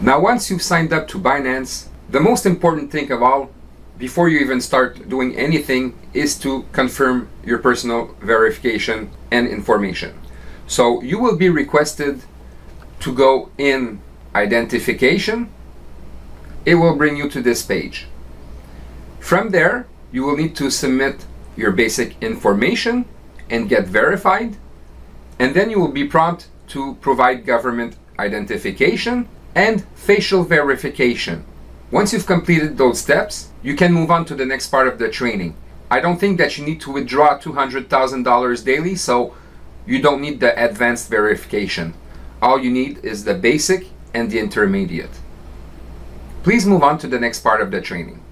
Now, once you've signed up to Binance, the most important thing of all, before you even start doing anything, is to confirm your personal verification and information. So you will be requested to go in identification. It will bring you to this page. From there, you will need to submit your basic information and get verified. And then you will be prompted to provide government identification and facial verification. Once you've completed those steps, you can move on to the next part of the training. I don't think that you need to withdraw $200,000 daily, so you don't need the advanced verification. All you need is the basic and the intermediate. Please move on to the next part of the training.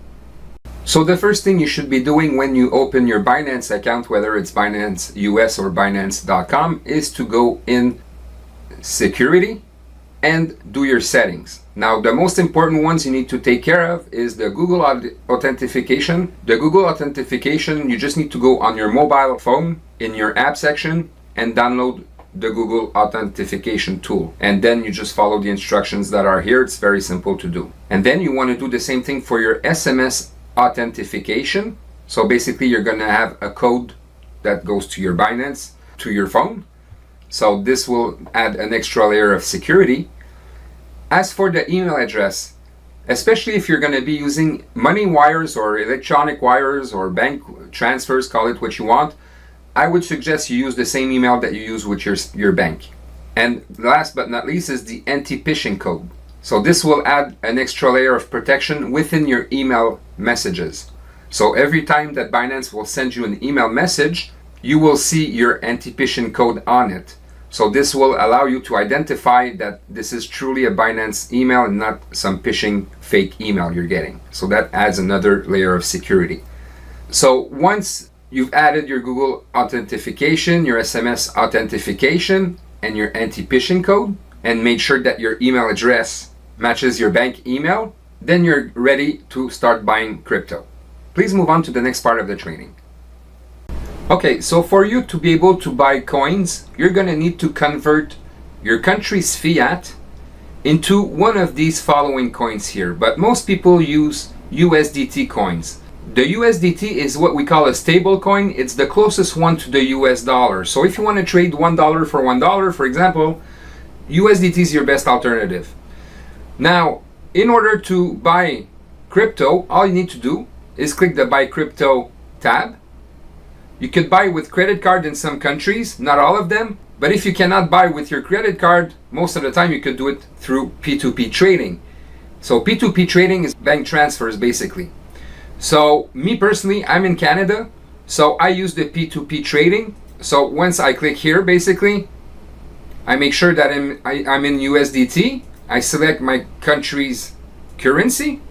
So the first thing you should be doing when you open your Binance account, whether it's Binance US or Binance.com, is to go in security and do your settings. Now, the most important ones you need to take care of is the Google authentication. The Google authentication, you just need to go on your mobile phone in your app section and download the Google authentication tool. And then you just follow the instructions that are here. It's very simple to do. And then you want to do the same thing for your SMS authentication. So basically, you're going to have a code that goes to your Binance, to your phone. So this will add an extra layer of security. As for the email address, especially if you're going to be using money wires or electronic wires or bank transfers, call it what you want, I would suggest you use the same email that you use with your bank. And last but not least is the anti-phishing code. So this will add an extra layer of protection within your email messages. So every time that Binance will send you an email message, you will see your anti-phishing code on it. So this will allow you to identify that this is truly a Binance email and not some phishing fake email you're getting. So that adds another layer of security. So once you've added your Google authentication, your SMS authentication, and your anti-phishing code, and made sure that your email address matches your bank email, then you're ready to start buying crypto. Please move on to the next part of the training. Okay, so for you to be able to buy coins, you're going to need to convert your country's fiat into one of these following coins here. But most people use USDT coins. The USDT is what we call a stable coin. It's the closest one to the US dollar. So if you want to trade $1 for $1, for example, USDT is your best alternative. Now, in order to buy crypto, all you need to do is click the Buy Crypto tab. You could buy with credit card in some countries, not all of them. But if you cannot buy with your credit card, most of the time you could do it through P2P trading. So P2P trading is bank transfers basically. So me personally, I'm in Canada, so I use the P2P trading. So once I click here, basically, I make sure that I'm in USDT. I select my country's currency.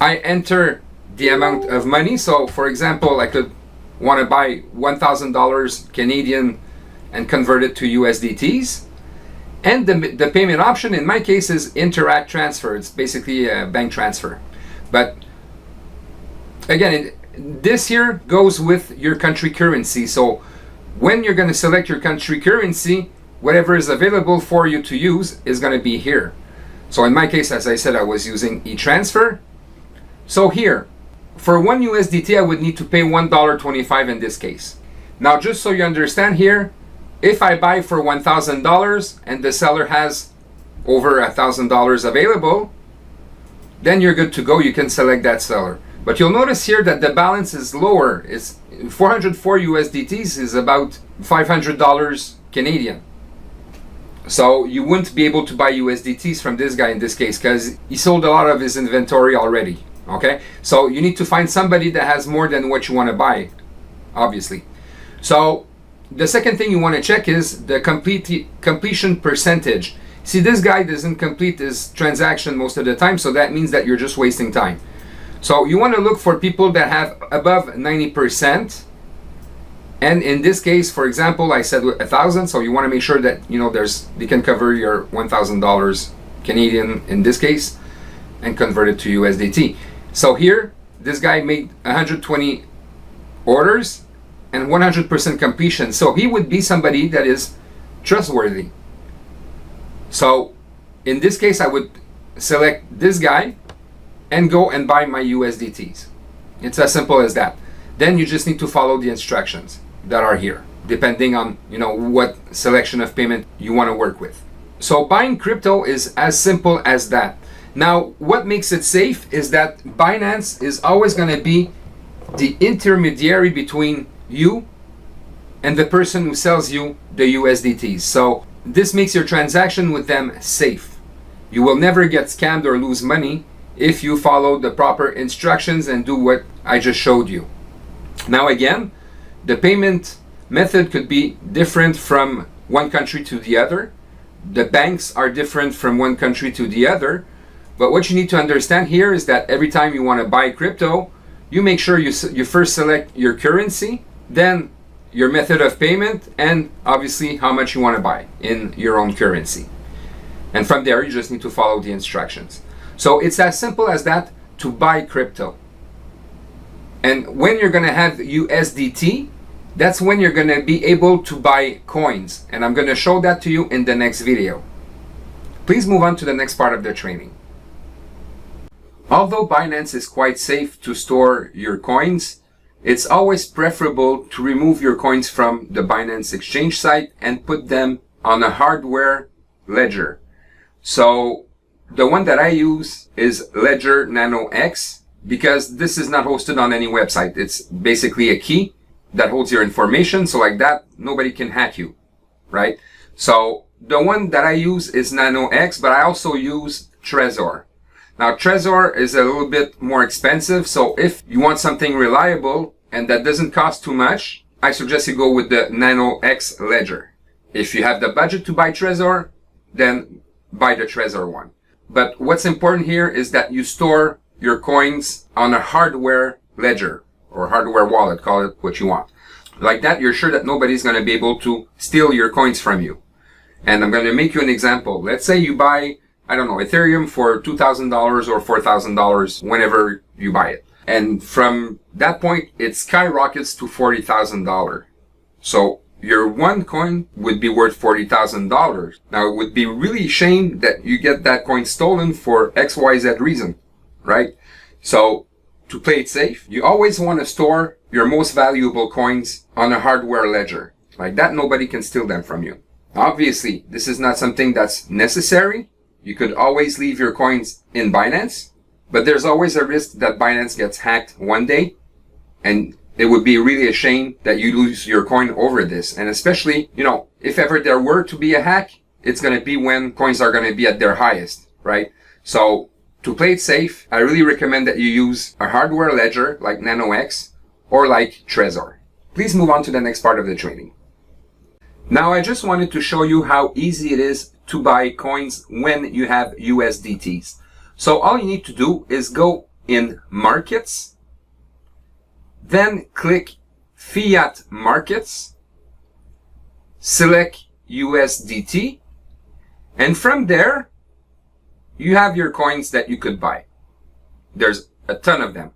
I enter the amount of money. So for example, I could want to buy $1,000 Canadian and convert it to USDTs. And the payment option in my case is Interact Transfer. It's basically a bank transfer. But again, this here goes with your country currency. So when you're going to select your country currency, whatever is available for you to use is going to be here. So in my case, as I said, I was using e-transfer. So here, for one USDT, I would need to pay $1.25 in this case. Now, just so you understand here, if I buy for $1,000 and the seller has over $1,000 available, then you're good to go. You can select that seller. But you'll notice here that the balance is lower. It's 404 USDTs is about $500 Canadian. So you wouldn't be able to buy USDTs from this guy in this case because he sold a lot of his inventory already. Okay, so you need to find somebody that has more than what you want to buy, obviously. So the second thing you want to check is the completion percentage. See, this guy doesn't complete his transaction most of the time, so that means that you're just wasting time. So you want to look for people that have above 90%. And in this case, for example, I said 1,000, so you want to make sure that they can cover your $1,000 Canadian in this case and convert it to USDT. So here, this guy made 120 orders and 100% completion. So he would be somebody that is trustworthy. So In this case, I would select this guy and go and buy my USDTs. It's as simple as that. Then you just need to follow the instructions that are here, depending on what selection of payment you want to work with. So buying crypto is as simple as that. Now, what makes it safe is that Binance is always going to be the intermediary between you and the person who sells you the USDTs. So this makes your transaction with them safe. You will never get scammed or lose money if you follow the proper instructions and do what I just showed you. Now again, the payment method could be different from one country to the other. The banks are different from one country to the other. But what you need to understand here is that every time you want to buy crypto, you make sure you first select your currency, then your method of payment, and obviously how much you want to buy in your own currency. And from there, you just need to follow the instructions. So it's as simple as that to buy crypto. And when you're going to have USDT, that's when you're going to be able to buy coins. And I'm going to show that to you in the next video. Please move on to the next part of the training. Although Binance is quite safe to store your coins, it's always preferable to remove your coins from the Binance exchange site and put them on a hardware ledger. So the one that I use is Ledger Nano X because this is not hosted on any website. It's basically a key that holds your information. So like that, nobody can hack you, right? So the one that I use is Nano X, but I also use Trezor. Now, Trezor is a little bit more expensive, so if you want something reliable and that doesn't cost too much, I suggest you go with the Nano X Ledger. If you have the budget to buy Trezor, then buy the Trezor one. But what's important here is that you store your coins on a hardware ledger or hardware wallet, call it what you want. Like that, you're sure that nobody's going to be able to steal your coins from you. And I'm going to make you an example. Let's say you buy, I don't know, Ethereum for $2,000 or $4,000 whenever you buy it. And from that point, it skyrockets to $40,000. So your one coin would be worth $40,000. Now, it would be really a shame that you get that coin stolen for XYZ reason, right? So to play it safe, you always want to store your most valuable coins on a hardware ledger. Like that, nobody can steal them from you. Obviously, this is not something that's necessary. You could always leave your coins in Binance, but there's always a risk that Binance gets hacked one day, and it would be really a shame that you lose your coin over this. And especially, if ever there were to be a hack, it's going to be when coins are going to be at their highest, right? So to play it safe, I really recommend that you use a hardware ledger like Nano X or like Trezor. Please move on to the next part of the training. Now, I just wanted to show you how easy it is to buy coins when you have USDTs. So all you need to do is go in Markets, then click Fiat Markets, select USDT, and from there, you have your coins that you could buy. There's a ton of them.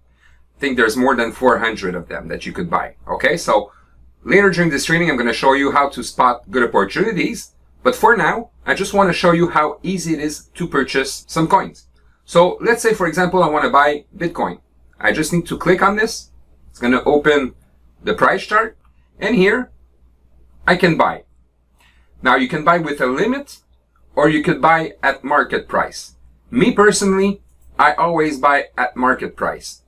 I think there's more than 400 of them that you could buy. Okay, so later during this training, I'm going to show you how to spot good opportunities. But for now, I just want to show you how easy it is to purchase some coins. So let's say, for example, I want to buy Bitcoin. I just need to click on this. It's going to open the price chart. And here, I can buy. Now, you can buy with a limit, or you could buy at market price. Me personally, I always buy at market price.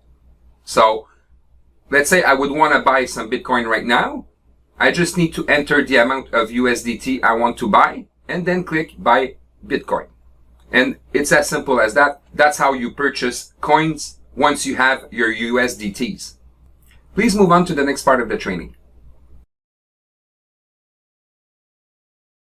So let's say I would want to buy some Bitcoin right now. I just need to enter the amount of USDT I want to buy and then click buy Bitcoin. And it's as simple as that. That's how you purchase coins once you have your USDTs. Please move on to the next part of the training.